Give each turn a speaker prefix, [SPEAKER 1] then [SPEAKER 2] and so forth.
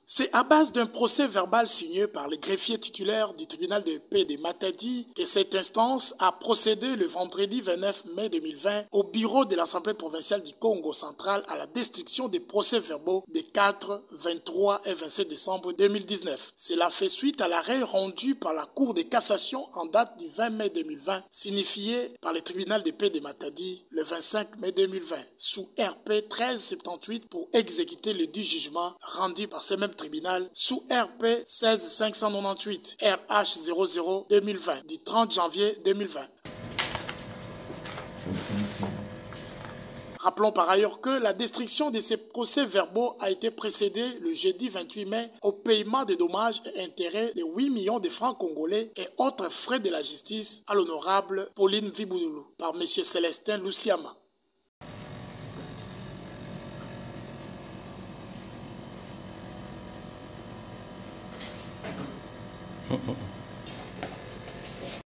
[SPEAKER 1] C'est à base d'un procès verbal signé par le greffier titulaire du tribunal de paix de Matadi que cette instance a procédé le vendredi 29 mai 2020 au bureau de l'Assemblée provinciale du Congo central à la destruction des procès-verbaux des 4, 23 et 27 décembre 2019. Cela fait suite à l'arrêt rendu par la Cour de cassation en date du 20 mai 2020, signifié par le tribunal de paix de Matadi le 25 mai 2020, sous RP 1378 pour exécuter le dit jugement rendu par ces mêmes tribunal sous RP 16598 RH 00 2020 du 30 janvier 2020. Rappelons par ailleurs que la destruction de ces procès-verbaux a été précédée le jeudi 28 mai au paiement des dommages et intérêts de 8 millions de francs congolais et autres frais de la justice à l'honorable Pauline Vibouloulou par M. Célestin Luciama.